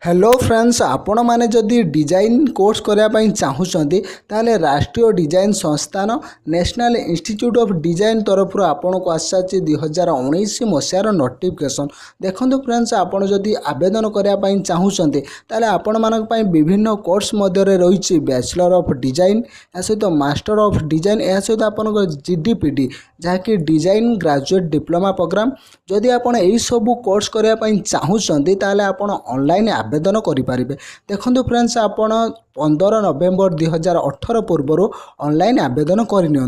Hello friends, आपण माने जदि डिजाइन कोर्स करने चाहूँगी ताले राष्ट्रीय डिजाइन संस्थान नेशनल इंस्टीट्यूट ऑफ डिजाइन तरफ आपण को आसा 2019 मसीहार नोटिफिकेशन देखो फ्रेंड्स। आपण जदि आवेदन करने चाहूँगी ताले आपण मानक पई विभिन्न कोर्स मध्य रही बैचलर ऑफ डिजाइन या सहित मास्टर ऑफ डिजाइन या सहित आपण जीडीपीडी जहाँकि डिजाइन ग्रेजुएट डिप्लोमा प्रोग्राम जदि आपण यही सब कोर्स करने चाहूँगी ताले आपण ऑनलाइन आवेदन करें। देखो फ्रेंड्स, आपण 15 नवेम्बर 2018 पूर्व ऑनलाइन आवेदन करनी।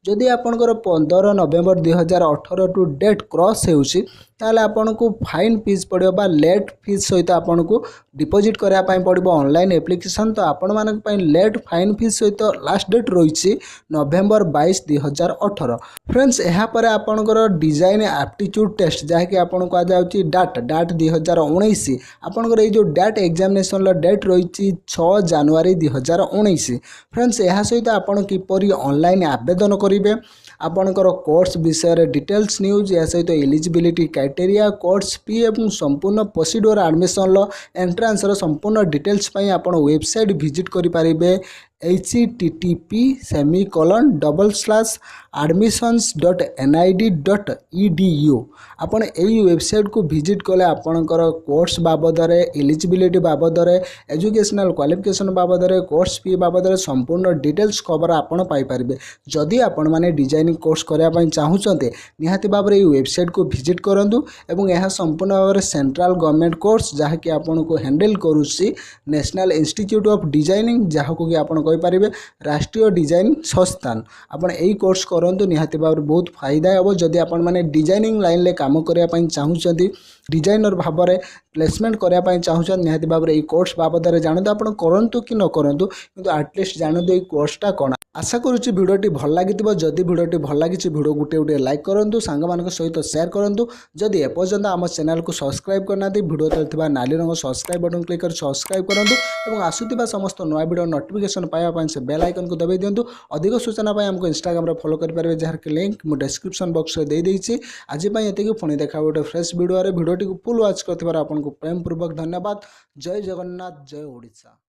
जदि आपंकर 15 नवेम्बर 2018 टू डेट क्रॉस होउछि ताले आपन को फाइन फीस पड़ो बा लेट फीस सहित आपन को डिपॉजिट करने पड़ो ऑनलाइन एप्लिकेशन। तो आपण मानक पई लेट फाइन फीस सहित लास्ट डेट रही नवेम्बर 22 2018। फ्रेंड्स, यहाँ पर आपंकर डिजाइन एप्टीट्यूड टेस्ट जहाँकि आपन को आजाउछि डाट 2019 आपंकर ये जो डाट एग्जामिनेशन डेट रही 6 जनवरी 2019। फ्रेंड्स, यह सहित आपन किपरि ऑनलाइन आवेदन करेंगे आपणकर कोर्स विषय डिटेल्स न्यूज या सहित एलिजिबिलिटी क्राइटेरिया कोर्स फी और संपूर्ण प्रोसीड्योर एडमिशन एंट्रांस संपूर्ण डिटेल्स पाई आपण वेबसाइट विजिट करें http://admissions.nid.edu आपण यही वेबसाइट को विजिट कले आपणकर कोर्स बाबद एलिजिबिलिटी बाबद एजुकेशनल क्वालिफिकेशन बाबद कोर्स फी बाबद संपूर्ण डिटेल्स खबर आपण पाई परिबे। जदि आपण माने डिजाइनिंग कोर्स करने चाहूँगी निहाती भाव में वेबसाइट को विजिट करूँ एवं यह संपूर्ण भाव में सेंट्रल गवर्नमेंट कोर्स जहाँकि आपन को हैंडल करुच्ची नेशनल इंस्टीट्यूट ऑफ डिजाइनिंग जहाँ को कि आपन पारे राष्ट्रीय डिजाइन संस्थान। आपण यही कोर्स करूँ निहाती भाव में बहुत फायदा हे। जदि आपण माने डिजाइनिंग लाइन ले काम करने चाहूँगी डिजाइनर भाव में प्लेसमेंट करने चाहूँ निहाती भाव में कोर्स बाबद जानते आप करूँ कि न करूँ कि आटलिस्ट जानते कोर्सटा कौन। आशा करुच्ची भिडियोटी भल लगी। जदि भिडियोटी भल लगी भिडियो गोटे गोटे लाइक करूँ सांग मान सहित शेयर करूँ। जदि एपर्यंत आम चैनल को सब्सक्राइब करना भिडियो तले नाली रंग सब्सक्राइब बटन क्लिक कर सब्सक्राइब करूँ और आसुवा समस्त नया भिडियो नोटिफिकेशन पाइबा से बेल आइकन को दबाई दिंतु। अधिक सूचना आमको इंस्टाग्राम फॉलो करेंगे जार लिंक मुझे डिस्क्रिप्शन बॉक्स में दे देइछि। आज ये पुणी देखा गोटे फ्रेश भिडियो भिडियोटी फुल वाच कर आपको प्रेम पूर्वक धन्यवाद। जय जगन्नाथ, जय ओडिशा।